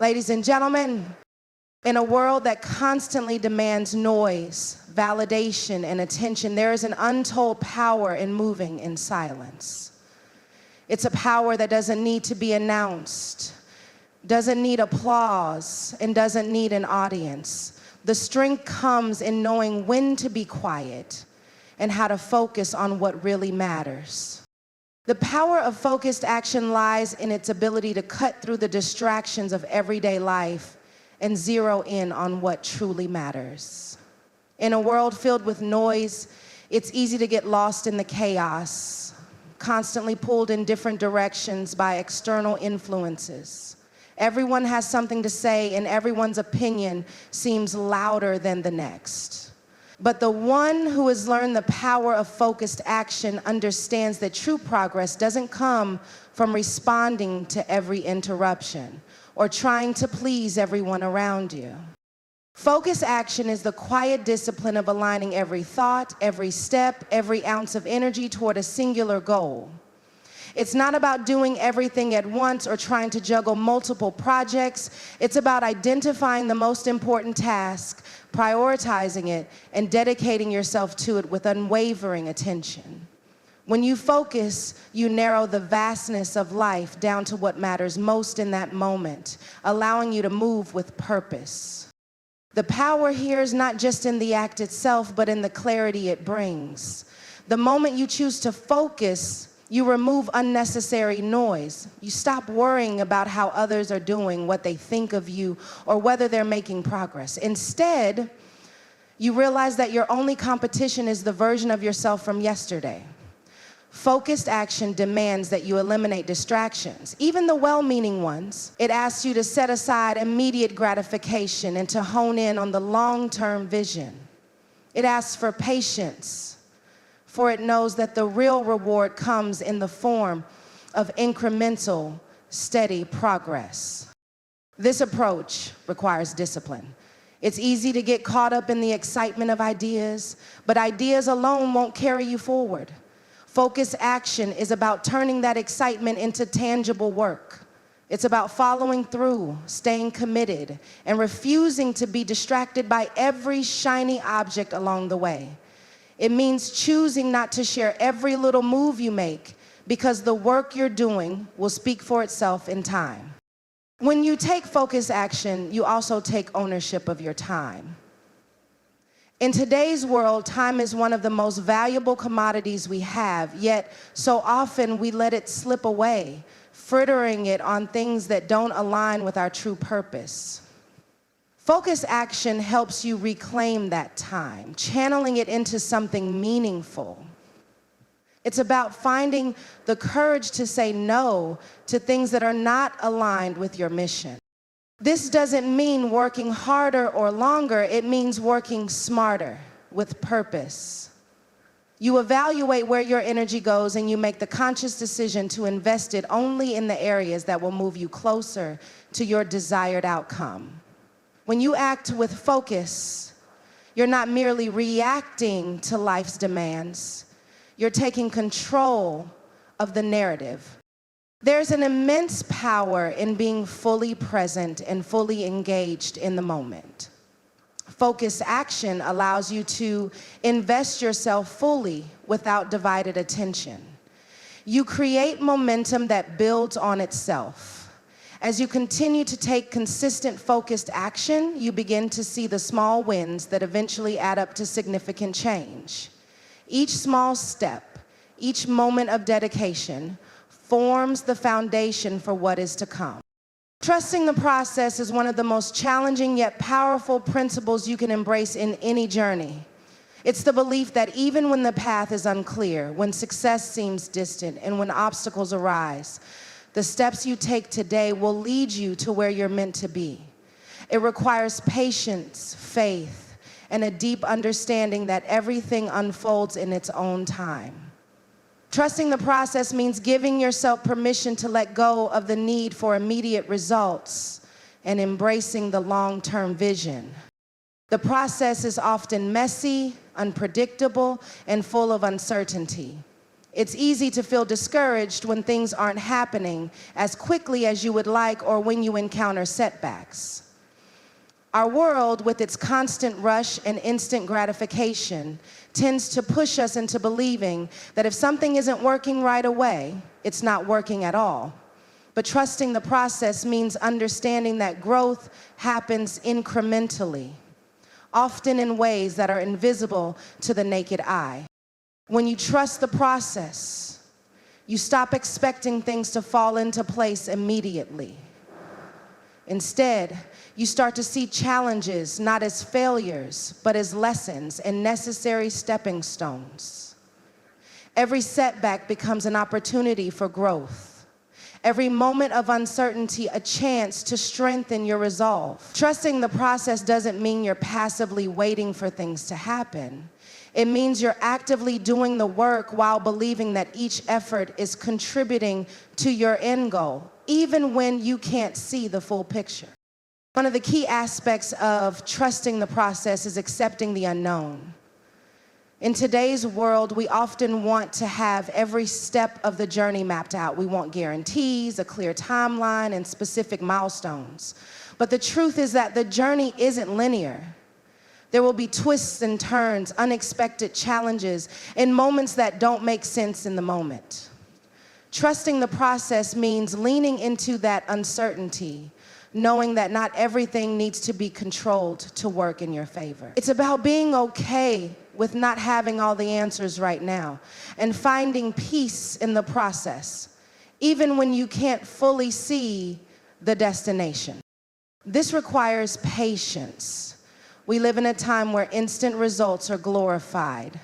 Ladies and gentlemen, in a world that constantly demands noise, validation, and attention, there is an untold power in moving in silence. It's a power that doesn't need to be announced, doesn't need applause, and doesn't need an audience. The strength comes in knowing when to be quiet and how to focus on what really matters. The power of focused action lies in its ability to cut through the distractions of everyday life and zero in on what truly matters. In a world filled with noise, it's easy to get lost in the chaos, constantly pulled in different directions by external influences. Everyone has something to say, and everyone's opinion seems louder than the next. But the one who has learned the power of focused action understands that true progress doesn't come from responding to every interruption or trying to please everyone around you. Focused action is the quiet discipline of aligning every thought, every step, every ounce of energy toward a singular goal. It's not about doing everything at once or trying to juggle multiple projects. It's about identifying the most important task, prioritizing it, and dedicating yourself to it with unwavering attention. When you focus, you narrow the vastness of life down to what matters most in that moment, allowing you to move with purpose. The power here is not just in the act itself, but in the clarity it brings. The moment you choose to focus, you remove unnecessary noise. You stop worrying about how others are doing, what they think of you, or whether they're making progress. Instead, you realize that your only competition is the version of yourself from yesterday. Focused action demands that you eliminate distractions, even the well-meaning ones. It asks you to set aside immediate gratification and to hone in on the long-term vision. It asks for patience, for it knows that the real reward comes in the form of incremental, steady progress. This approach requires discipline. It's easy to get caught up in the excitement of ideas, but ideas alone won't carry you forward. Focused action is about turning that excitement into tangible work. It's about following through, staying committed, and refusing to be distracted by every shiny object along the way. It means choosing not to share every little move you make, because the work you're doing will speak for itself in time. When you take focused action, you also take ownership of your time. In today's world, time is one of the most valuable commodities we have, yet so often we let it slip away, frittering it on things that don't align with our true purpose. Focused action helps you reclaim that time, channeling it into something meaningful. It's about finding the courage to say no to things that are not aligned with your mission. This doesn't mean working harder or longer, it means working smarter, with purpose. You evaluate where your energy goes and you make the conscious decision to invest it only in the areas that will move you closer to your desired outcome. When you act with focus, you're not merely reacting to life's demands, you're taking control of the narrative. There's an immense power in being fully present and fully engaged in the moment. Focused action allows you to invest yourself fully without divided attention. You create momentum that builds on itself. As you continue to take consistent, focused action, you begin to see the small wins that eventually add up to significant change. Each small step, each moment of dedication forms the foundation for what is to come. Trusting the process is one of the most challenging yet powerful principles you can embrace in any journey. It's the belief that even when the path is unclear, when success seems distant, and when obstacles arise, the steps you take today will lead you to where you're meant to be. It requires patience, faith, and a deep understanding that everything unfolds in its own time. Trusting the process means giving yourself permission to let go of the need for immediate results and embracing the long-term vision. The process is often messy, unpredictable, and full of uncertainty. It's easy to feel discouraged when things aren't happening as quickly as you would like or when you encounter setbacks. Our world, with its constant rush and instant gratification, tends to push us into believing that if something isn't working right away, it's not working at all. But trusting the process means understanding that growth happens incrementally, often in ways that are invisible to the naked eye. When you trust the process, you stop expecting things to fall into place immediately. Instead, you start to see challenges not as failures, but as lessons and necessary stepping stones. Every setback becomes an opportunity for growth. Every moment of uncertainty, a chance to strengthen your resolve. Trusting the process doesn't mean you're passively waiting for things to happen. It means you're actively doing the work while believing that each effort is contributing to your end goal, even when you can't see the full picture. One of the key aspects of trusting the process is accepting the unknown. In today's world, we often want to have every step of the journey mapped out. We want guarantees, a clear timeline, and specific milestones. But the truth is that the journey isn't linear. There will be twists and turns, unexpected challenges, and moments that don't make sense in the moment. Trusting the process means leaning into that uncertainty, knowing that not everything needs to be controlled to work in your favor. It's about being okay with not having all the answers right now and finding peace in the process, even when you can't fully see the destination. This requires patience. We live in a time where instant results are glorified.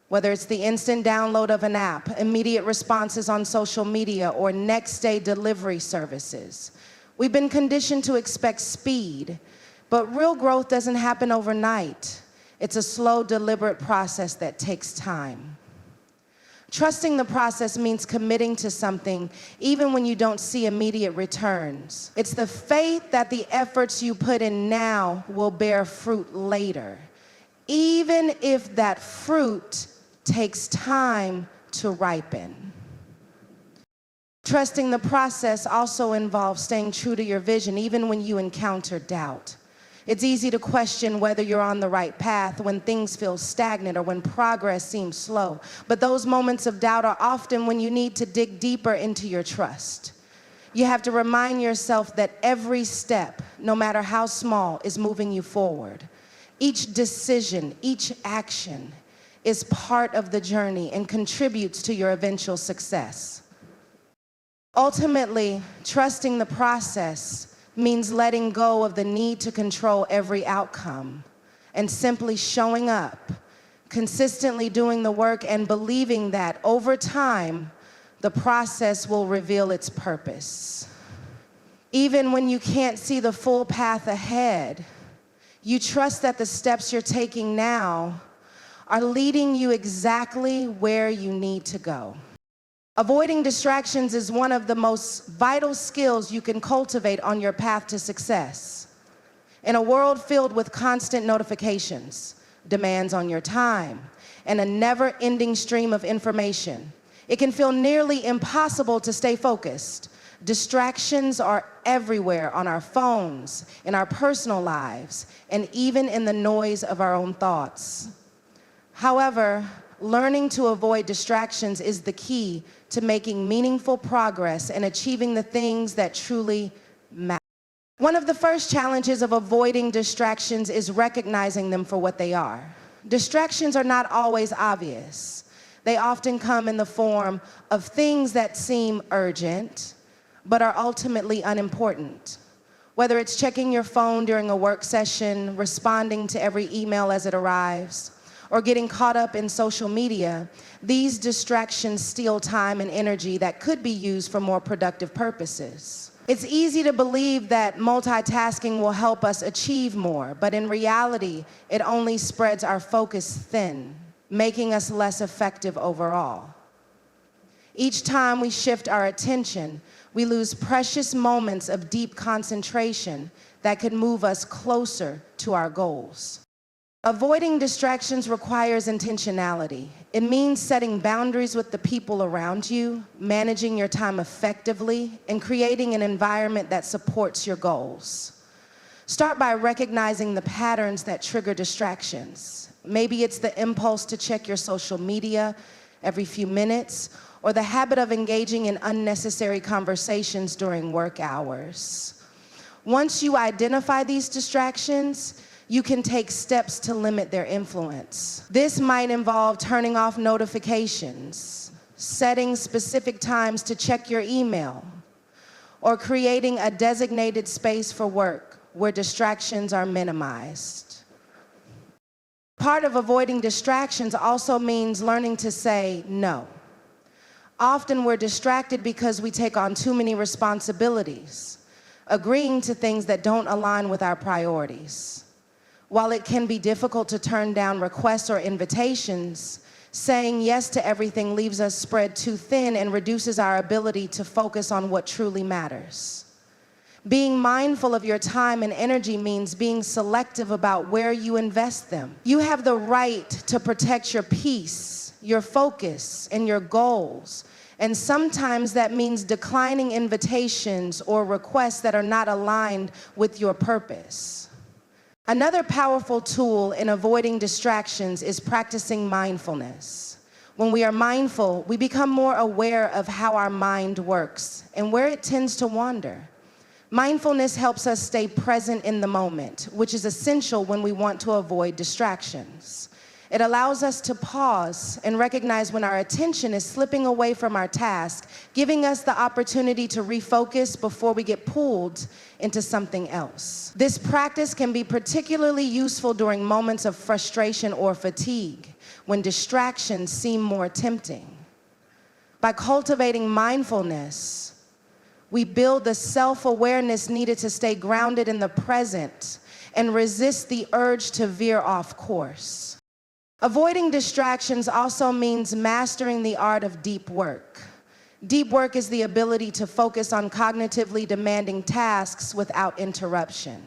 Whether it's the instant download of an app, immediate responses on social media, or next-day delivery services. We've been conditioned to expect speed, but real growth doesn't happen overnight. It's a slow, deliberate process that takes time. Trusting the process means committing to something even when you don't see immediate returns. It's the faith that the efforts you put in now will bear fruit later, even if that fruit takes time to ripen. Trusting the process also involves staying true to your vision even when you encounter doubt. It's easy to question whether you're on the right path when things feel stagnant or when progress seems slow. But those moments of doubt are often when you need to dig deeper into your trust. You have to remind yourself that every step, no matter how small, is moving you forward. Each decision, each action is part of the journey and contributes to your eventual success. Ultimately, trusting the process means letting go of the need to control every outcome and simply showing up, consistently doing the work, and believing that over time, the process will reveal its purpose. Even when you can't see the full path ahead, you trust that the steps you're taking now are leading you exactly where you need to go. Avoiding distractions is one of the most vital skills you can cultivate on your path to success. In a world filled with constant notifications, demands on your time, and a never-ending stream of information, it can feel nearly impossible to stay focused. Distractions are everywhere on our phones, in our personal lives, and even in the noise of our own thoughts. However, learning to avoid distractions is the key to making meaningful progress and achieving the things that truly matter. One of the first challenges of avoiding distractions is recognizing them for what they are. Distractions are not always obvious. They often come in the form of things that seem urgent, but are ultimately unimportant. Whether it's checking your phone during a work session, responding to every email as it arrives, or getting caught up in social media, these distractions steal time and energy that could be used for more productive purposes. It's easy to believe that multitasking will help us achieve more, but in reality, it only spreads our focus thin, making us less effective overall. Each time we shift our attention, we lose precious moments of deep concentration that could move us closer to our goals. Avoiding distractions requires intentionality. It means setting boundaries with the people around you, managing your time effectively, and creating an environment that supports your goals. Start by recognizing the patterns that trigger distractions. Maybe it's the impulse to check your social media every few minutes, or the habit of engaging in unnecessary conversations during work hours. Once you identify these distractions, you can take steps to limit their influence. This might involve turning off notifications, setting specific times to check your email, or creating a designated space for work where distractions are minimized. Part of avoiding distractions also means learning to say no. Often we're distracted because we take on too many responsibilities, agreeing to things that don't align with our priorities. While it can be difficult to turn down requests or invitations, saying yes to everything leaves us spread too thin and reduces our ability to focus on what truly matters. Being mindful of your time and energy means being selective about where you invest them. You have the right to protect your peace, your focus, and your goals. And sometimes that means declining invitations or requests that are not aligned with your purpose. Another powerful tool in avoiding distractions is practicing mindfulness. When we are mindful, we become more aware of how our mind works and where it tends to wander. Mindfulness helps us stay present in the moment, which is essential when we want to avoid distractions. It allows us to pause and recognize when our attention is slipping away from our task, giving us the opportunity to refocus before we get pulled into something else. This practice can be particularly useful during moments of frustration or fatigue, when distractions seem more tempting. By cultivating mindfulness, we build the self-awareness needed to stay grounded in the present and resist the urge to veer off course. Avoiding distractions also means mastering the art of deep work. Deep work is the ability to focus on cognitively demanding tasks without interruption.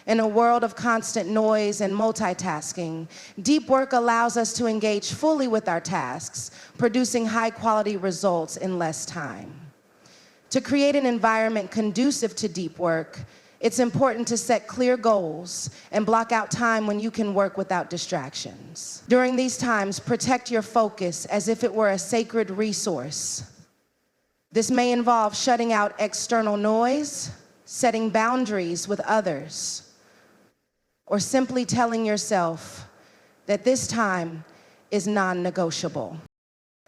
In a world of constant noise and multitasking, deep work allows us to engage fully with our tasks, producing high-quality results in less time. To create an environment conducive to deep work, it's important to set clear goals and block out time when you can work without distractions. During these times, protect your focus as if it were a sacred resource. This may involve shutting out external noise, setting boundaries with others, or simply telling yourself that this time is non-negotiable.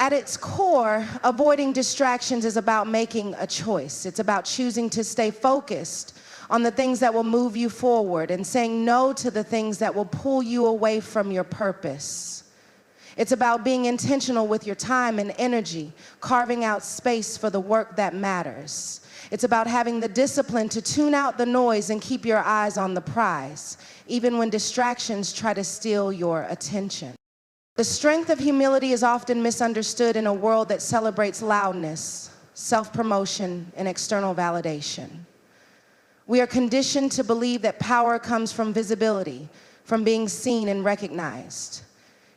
At its core, avoiding distractions is about making a choice. It's about choosing to stay focused on the things that will move you forward and saying no to the things that will pull you away from your purpose. It's about being intentional with your time and energy, carving out space for the work that matters. It's about having the discipline to tune out the noise and keep your eyes on the prize, even when distractions try to steal your attention. The strength of humility is often misunderstood in a world that celebrates loudness, self-promotion, and external validation. We are conditioned to believe that power comes from visibility, from being seen and recognized.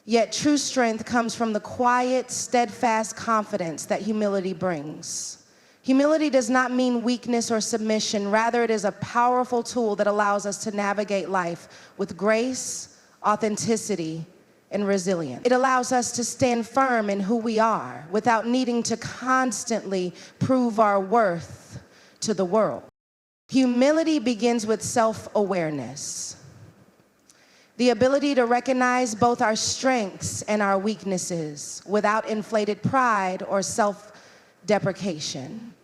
Yet true strength comes from the quiet, steadfast confidence that humility brings. Humility does not mean weakness or submission. Rather, it is a powerful tool that allows us to navigate life with grace, authenticity, and resilience. It allows us to stand firm in who we are without needing to constantly prove our worth to the world. Humility begins with self-awareness, the ability to recognize both our strengths and our weaknesses without inflated pride or self-deprecation.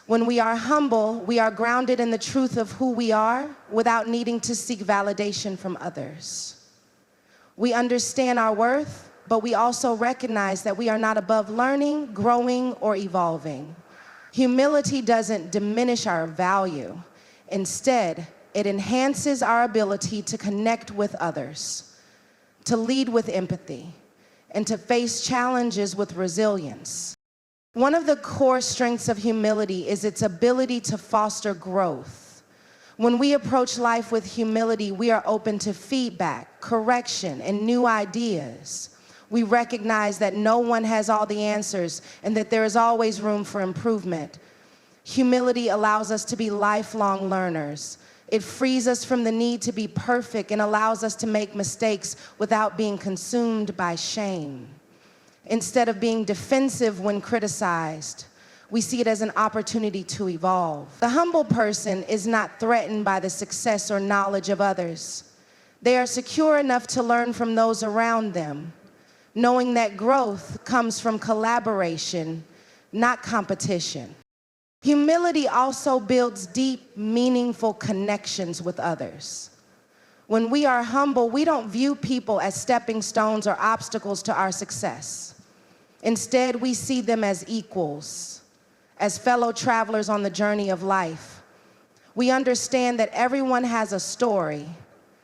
When we are humble, we are grounded in the truth of who we are without needing to seek validation from others. We understand our worth, but we also recognize that we are not above learning, growing, or evolving. Humility doesn't diminish our value. Instead, it enhances our ability to connect with others, to lead with empathy, and to face challenges with resilience. One of the core strengths of humility is its ability to foster growth. When we approach life with humility, we are open to feedback, correction, and new ideas. We recognize that no one has all the answers and that there is always room for improvement. Humility allows us to be lifelong learners. It frees us from the need to be perfect and allows us to make mistakes without being consumed by shame. Instead of being defensive when criticized, we see it as an opportunity to evolve. The humble person is not threatened by the success or knowledge of others. They are secure enough to learn from those around them, knowing that growth comes from collaboration, not competition. Humility also builds deep, meaningful connections with others. When we are humble, we don't view people as stepping stones or obstacles to our success. Instead, we see them as equals, as fellow travelers on the journey of life. We understand that everyone has a story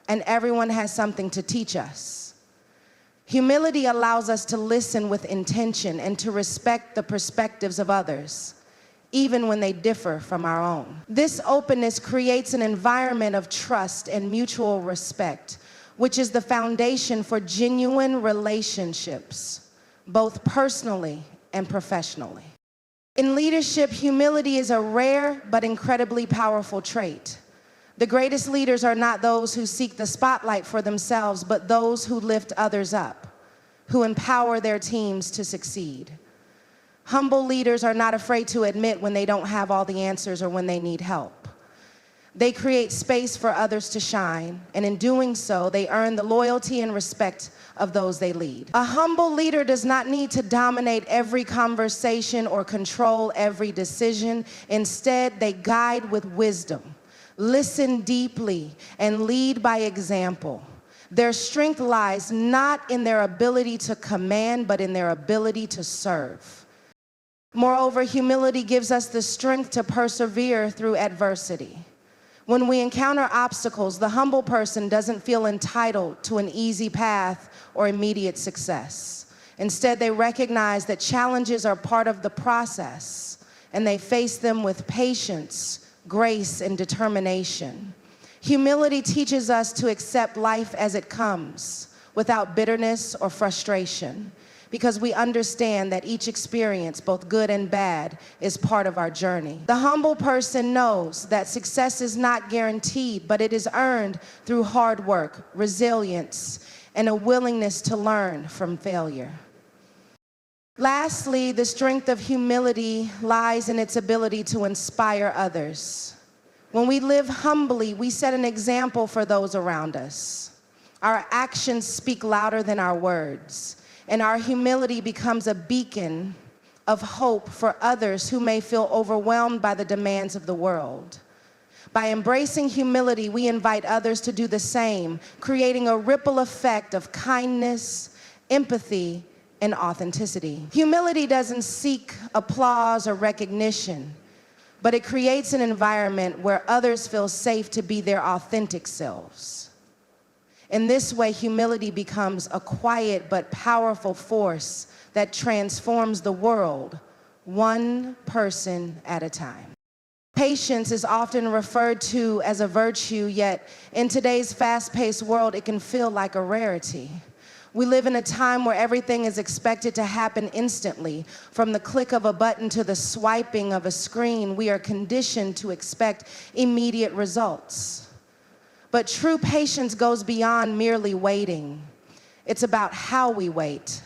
and everyone has something to teach us. Humility allows us to listen with intention and to respect the perspectives of others, even when they differ from our own. This openness creates an environment of trust and mutual respect, which is the foundation for genuine relationships, both personally and professionally. In leadership, humility is a rare but incredibly powerful trait. The greatest leaders are not those who seek the spotlight for themselves, but those who lift others up, who empower their teams to succeed. Humble leaders are not afraid to admit when they don't have all the answers or when they need help. They create space for others to shine, and in doing so, they earn the loyalty and respect of those they lead. A humble leader does not need to dominate every conversation or control every decision. Instead, they guide with wisdom, listen deeply, and lead by example. Their strength lies not in their ability to command, but in their ability to serve. Moreover, humility gives us the strength to persevere through adversity. When we encounter obstacles, the humble person doesn't feel entitled to an easy path or immediate success. Instead, they recognize that challenges are part of the process, and they face them with patience, grace, and determination. Humility teaches us to accept life as it comes, without bitterness or frustration, because we understand that each experience, both good and bad, is part of our journey. The humble person knows that success is not guaranteed, but it is earned through hard work, resilience, and a willingness to learn from failure. Lastly, the strength of humility lies in its ability to inspire others. When we live humbly, we set an example for those around us. Our actions speak louder than our words, and our humility becomes a beacon of hope for others who may feel overwhelmed by the demands of the world. By embracing humility, we invite others to do the same, creating a ripple effect of kindness, empathy, and authenticity. Humility doesn't seek applause or recognition, but it creates an environment where others feel safe to be their authentic selves. In this way, humility becomes a quiet but powerful force that transforms the world, one person at a time. Patience is often referred to as a virtue, yet in today's fast-paced world, it can feel like a rarity. We live in a time where everything is expected to happen instantly. From the click of a button to the swiping of a screen, we are conditioned to expect immediate results. But true patience goes beyond merely waiting. It's about how we wait,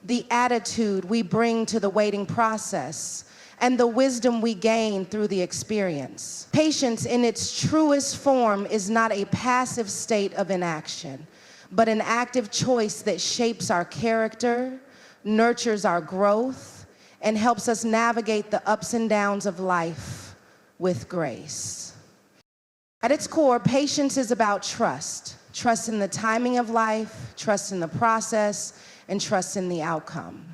the attitude we bring to the waiting process, and the wisdom we gain through the experience. Patience in its truest form is not a passive state of inaction, but an active choice that shapes our character, nurtures our growth, and helps us navigate the ups and downs of life with grace. At its core, patience is about trust. Trust in the timing of life, trust in the process, and trust in the outcome.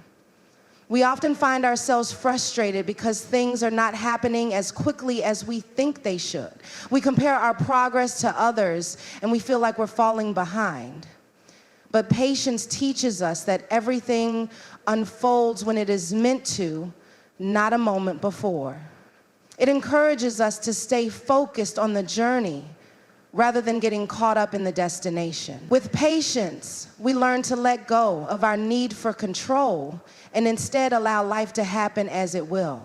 We often find ourselves frustrated because things are not happening as quickly as we think they should. We compare our progress to others, and we feel like we're falling behind. But patience teaches us that everything unfolds when it is meant to, not a moment before. It encourages us to stay focused on the journey rather than getting caught up in the destination. With patience, we learn to let go of our need for control and instead allow life to happen as it will.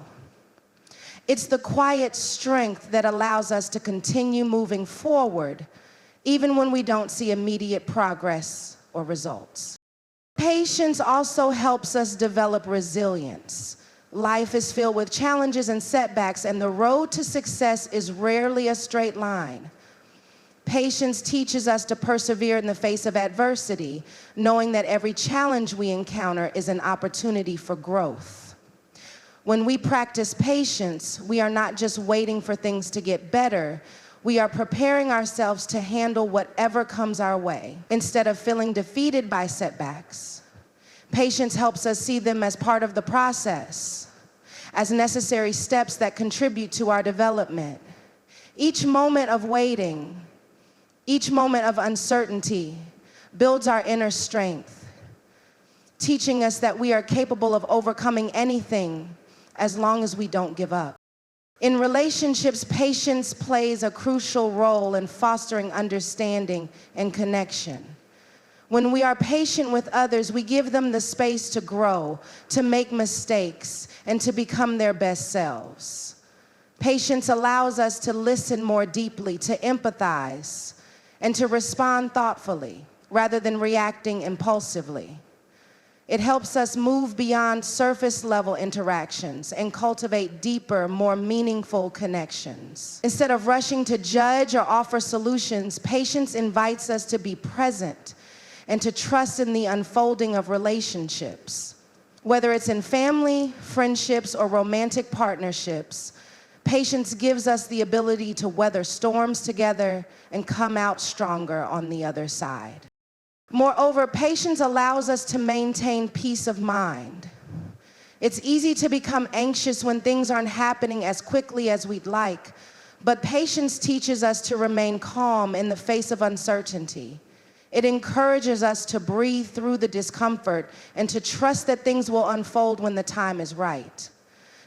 It's the quiet strength that allows us to continue moving forward even when we don't see immediate progress or results. Patience also helps us develop resilience. Life is filled with challenges and setbacks, and the road to success is rarely a straight line. Patience teaches us to persevere in the face of adversity, knowing that every challenge we encounter is an opportunity for growth. When we practice patience, we are not just waiting for things to get better, we are preparing ourselves to handle whatever comes our way, instead of feeling defeated by setbacks. Patience helps us see them as part of the process, as necessary steps that contribute to our development. Each moment of waiting, each moment of uncertainty builds our inner strength, teaching us that we are capable of overcoming anything as long as we don't give up. In relationships, patience plays a crucial role in fostering understanding and connection. When we are patient with others, we give them the space to grow, to make mistakes, and to become their best selves. Patience allows us to listen more deeply, to empathize, and to respond thoughtfully rather than reacting impulsively. It helps us move beyond surface-level interactions and cultivate deeper, more meaningful connections. Instead of rushing to judge or offer solutions, patience invites us to be present and to trust in the unfolding of relationships. Whether it's in family, friendships, or romantic partnerships, patience gives us the ability to weather storms together and come out stronger on the other side. Moreover, patience allows us to maintain peace of mind. It's easy to become anxious when things aren't happening as quickly as we'd like, but patience teaches us to remain calm in the face of uncertainty. It encourages us to breathe through the discomfort and to trust that things will unfold when the time is right.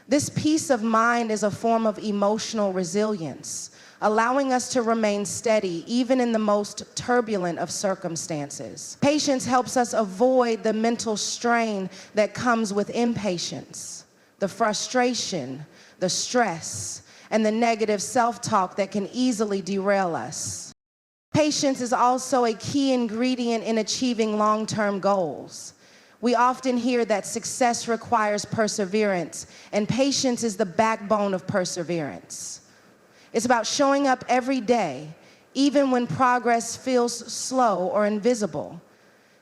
This peace of mind is a form of emotional resilience, allowing us to remain steady even in the most turbulent of circumstances. Patience helps us avoid the mental strain that comes with impatience, the frustration, the stress, and the negative self-talk that can easily derail us. Patience is also a key ingredient in achieving long-term goals. We often hear that success requires perseverance, and patience is the backbone of perseverance. It's about showing up every day, even when progress feels slow or invisible.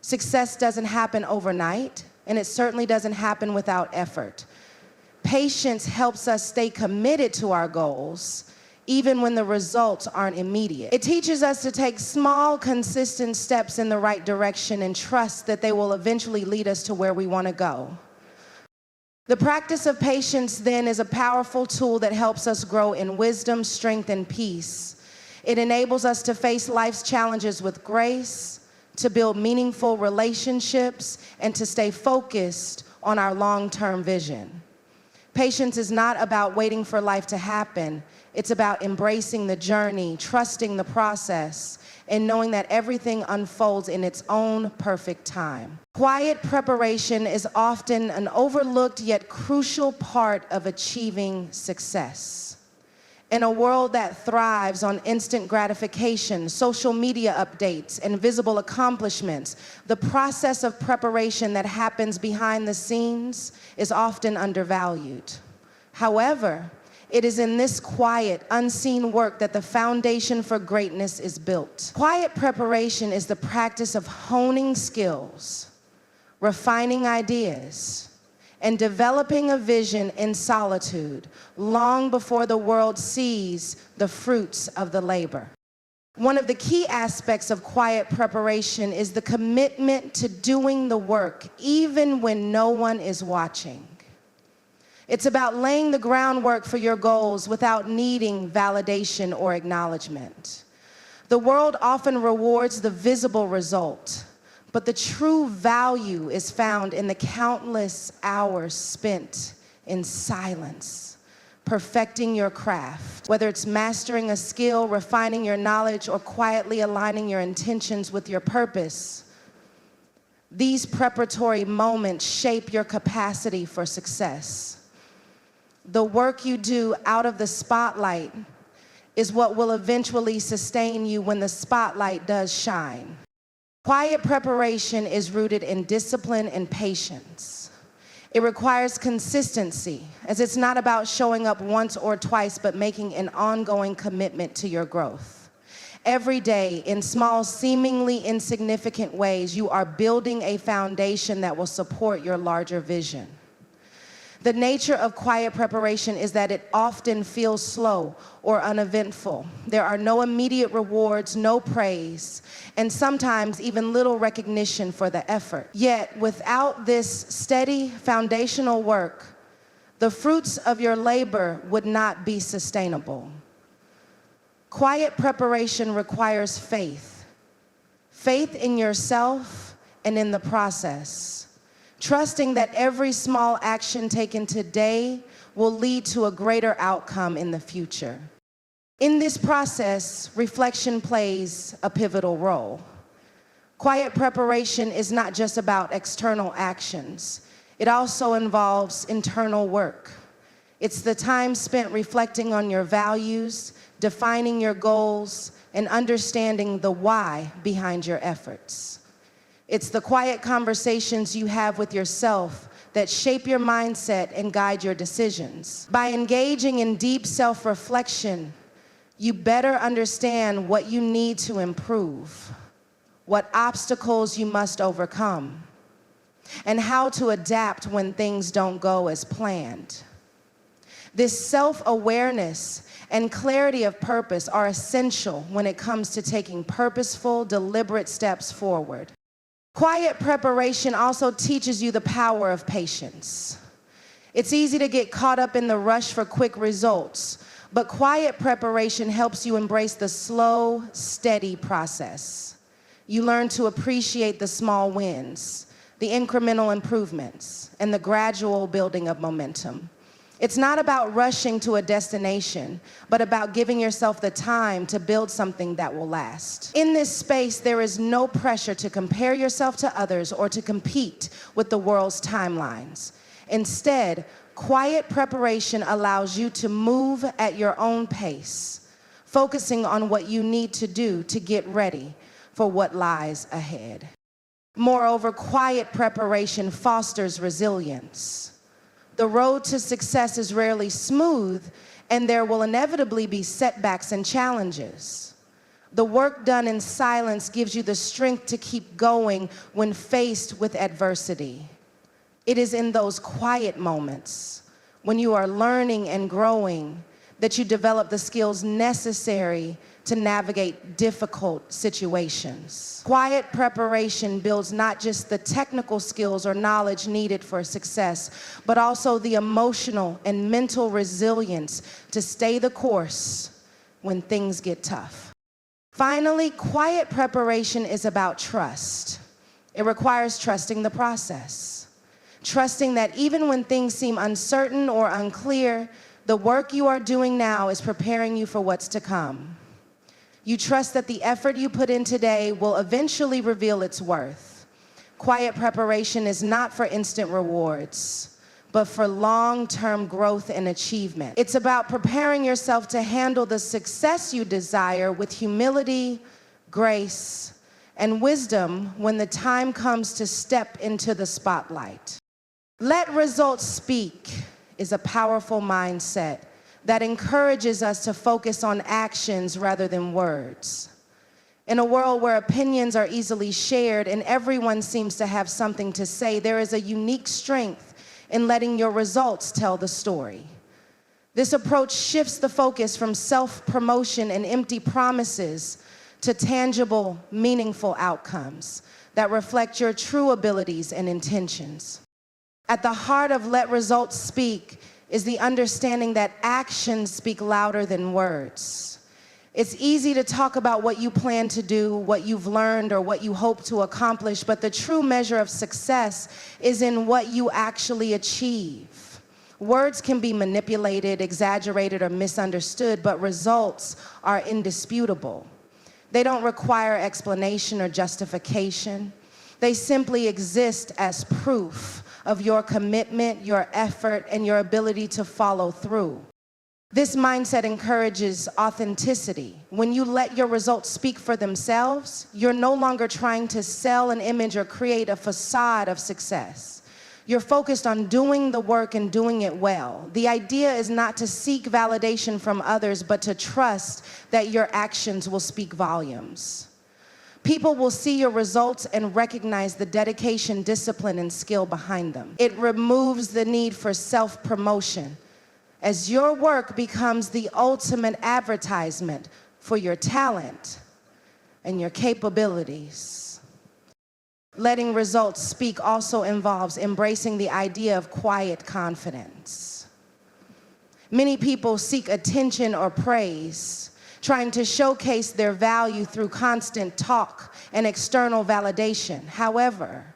Success doesn't happen overnight, and it certainly doesn't happen without effort. Patience helps us stay committed to our goals, even when the results aren't immediate. It teaches us to take small, consistent steps in the right direction and trust that they will eventually lead us to where we want to go. The practice of patience, then, is a powerful tool that helps us grow in wisdom, strength, and peace. It enables us to face life's challenges with grace, to build meaningful relationships, and to stay focused on our long-term vision. Patience is not about waiting for life to happen. It's about embracing the journey, trusting the process, and knowing that everything unfolds in its own perfect time. Quiet preparation is often an overlooked yet crucial part of achieving success. In a world that thrives on instant gratification, social media updates, and visible accomplishments, the process of preparation that happens behind the scenes is often undervalued. However, it is in this quiet, unseen work that the foundation for greatness is built. Quiet preparation is the practice of honing skills, refining ideas, and developing a vision in solitude long before the world sees the fruits of the labor. One of the key aspects of quiet preparation is the commitment to doing the work even when no one is watching. It's about laying the groundwork for your goals without needing validation or acknowledgement. The world often rewards the visible result, but the true value is found in the countless hours spent in silence, perfecting your craft. Whether it's mastering a skill, refining your knowledge, or quietly aligning your intentions with your purpose, these preparatory moments shape your capacity for success. The work you do out of the spotlight is what will eventually sustain you when the spotlight does shine. Quiet preparation is rooted in discipline and patience. It requires consistency, as it's not about showing up once or twice, but making an ongoing commitment to your growth. Every day, in small, seemingly insignificant ways, you are building a foundation that will support your larger vision. The nature of quiet preparation is that it often feels slow or uneventful. There are no immediate rewards, no praise, and sometimes even little recognition for the effort. Yet, without this steady foundational work, the fruits of your labor would not be sustainable. Quiet preparation requires faith. Faith in yourself and in the process. Trusting that every small action taken today will lead to a greater outcome in the future. In this process, reflection plays a pivotal role. Quiet preparation is not just about external actions. It also involves internal work. It's the time spent reflecting on your values, defining your goals, and understanding the why behind your efforts. It's the quiet conversations you have with yourself that shape your mindset and guide your decisions. By engaging in deep self-reflection, you better understand what you need to improve, what obstacles you must overcome, and how to adapt when things don't go as planned. This self-awareness and clarity of purpose are essential when it comes to taking purposeful, deliberate steps forward. Quiet preparation also teaches you the power of patience. It's easy to get caught up in the rush for quick results, but quiet preparation helps you embrace the slow, steady process. You learn to appreciate the small wins, the incremental improvements, and the gradual building of momentum. It's not about rushing to a destination, but about giving yourself the time to build something that will last. In this space, there is no pressure to compare yourself to others or to compete with the world's timelines. Instead, quiet preparation allows you to move at your own pace, focusing on what you need to do to get ready for what lies ahead. Moreover, quiet preparation fosters resilience. The road to success is rarely smooth, and there will inevitably be setbacks and challenges. The work done in silence gives you the strength to keep going when faced with adversity. It is in those quiet moments, when you are learning and growing, that you develop the skills necessary to navigate difficult situations. Quiet preparation builds not just the technical skills or knowledge needed for success, but also the emotional and mental resilience to stay the course when things get tough. Finally, quiet preparation is about trust. It requires trusting the process. Trusting that even when things seem uncertain or unclear, the work you are doing now is preparing you for what's to come. You trust that the effort you put in today will eventually reveal its worth. Quiet preparation is not for instant rewards, but for long-term growth and achievement. It's about preparing yourself to handle the success you desire with humility, grace, and wisdom when the time comes to step into the spotlight. Let results speak is a powerful mindset that encourages us to focus on actions rather than words. In a world where opinions are easily shared and everyone seems to have something to say, there is a unique strength in letting your results tell the story. This approach shifts the focus from self-promotion and empty promises to tangible, meaningful outcomes that reflect your true abilities and intentions. At the heart of Let Results Speak is the understanding that actions speak louder than words. It's easy to talk about what you plan to do, what you've learned, or what you hope to accomplish, but the true measure of success is in what you actually achieve. Words can be manipulated, exaggerated, or misunderstood, but results are indisputable. They don't require explanation or justification. They simply exist as proof of your commitment, your effort, and your ability to follow through. This mindset encourages authenticity. When you let your results speak for themselves, you're no longer trying to sell an image or create a facade of success. You're focused on doing the work and doing it well. The idea is not to seek validation from others, but to trust that your actions will speak volumes. People will see your results and recognize the dedication, discipline, and skill behind them. It removes the need for self-promotion, as your work becomes the ultimate advertisement for your talent and your capabilities. Letting results speak also involves embracing the idea of quiet confidence. Many people seek attention or praise, trying to showcase their value through constant talk and external validation. However,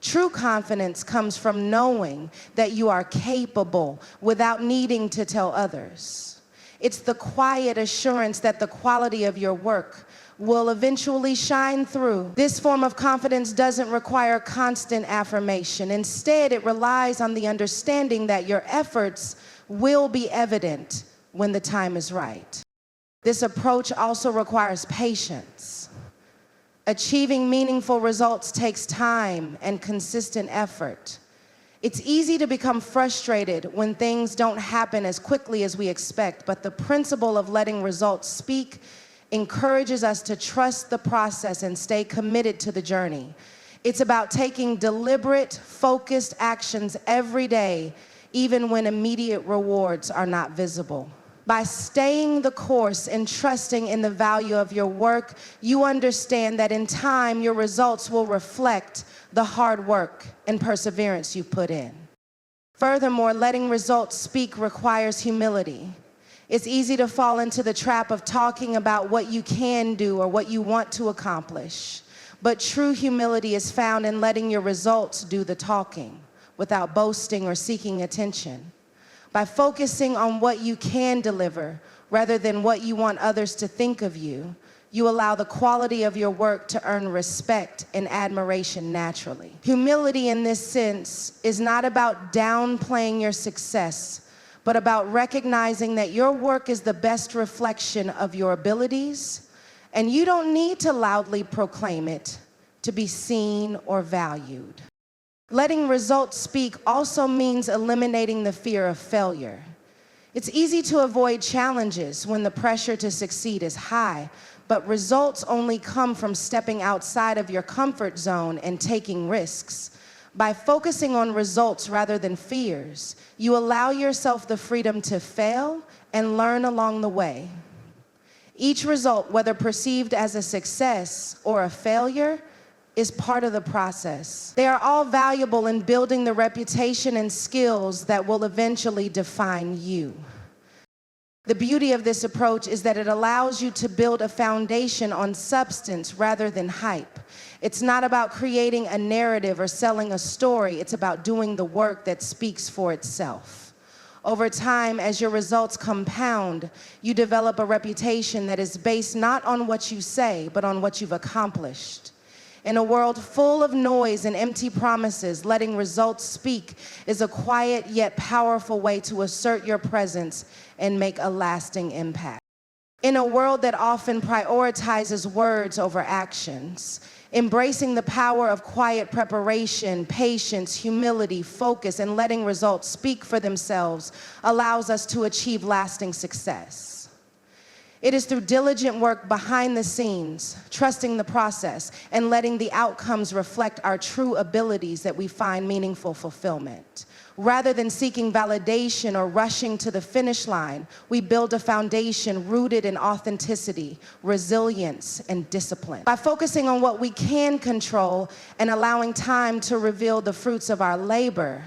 true confidence comes from knowing that you are capable without needing to tell others. It's the quiet assurance that the quality of your work will eventually shine through. This form of confidence doesn't require constant affirmation. Instead, it relies on the understanding that your efforts will be evident when the time is right. This approach also requires patience. Achieving meaningful results takes time and consistent effort. It's easy to become frustrated when things don't happen as quickly as we expect, but the principle of letting results speak encourages us to trust the process and stay committed to the journey. It's about taking deliberate, focused actions every day, even when immediate rewards are not visible. By staying the course and trusting in the value of your work, you understand that in time, your results will reflect the hard work and perseverance you put in. Furthermore, letting results speak requires humility. It's easy to fall into the trap of talking about what you can do or what you want to accomplish. But true humility is found in letting your results do the talking without boasting or seeking attention. By focusing on what you can deliver rather than what you want others to think of you, you allow the quality of your work to earn respect and admiration naturally. Humility in this sense is not about downplaying your success, but about recognizing that your work is the best reflection of your abilities, and you don't need to loudly proclaim it to be seen or valued. Letting results speak also means eliminating the fear of failure. It's easy to avoid challenges when the pressure to succeed is high, but results only come from stepping outside of your comfort zone and taking risks. By focusing on results rather than fears, you allow yourself the freedom to fail and learn along the way. Each result, whether perceived as a success or a failure, is part of the process. They are all valuable in building the reputation and skills that will eventually define you. The beauty of this approach is that it allows you to build a foundation on substance rather than hype. It's not about creating a narrative or selling a story. It's about doing the work that speaks for itself. Over time, as your results compound, you develop a reputation that is based not on what you say, but on what you've accomplished. In a world full of noise and empty promises, letting results speak is a quiet yet powerful way to assert your presence and make a lasting impact. In a world that often prioritizes words over actions, embracing the power of quiet preparation, patience, humility, focus, and letting results speak for themselves allows us to achieve lasting success. It is through diligent work behind the scenes, trusting the process, and letting the outcomes reflect our true abilities that we find meaningful fulfillment. Rather than seeking validation or rushing to the finish line, we build a foundation rooted in authenticity, resilience, and discipline. By focusing on what we can control and allowing time to reveal the fruits of our labor,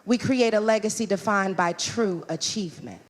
we create a legacy defined by true achievement.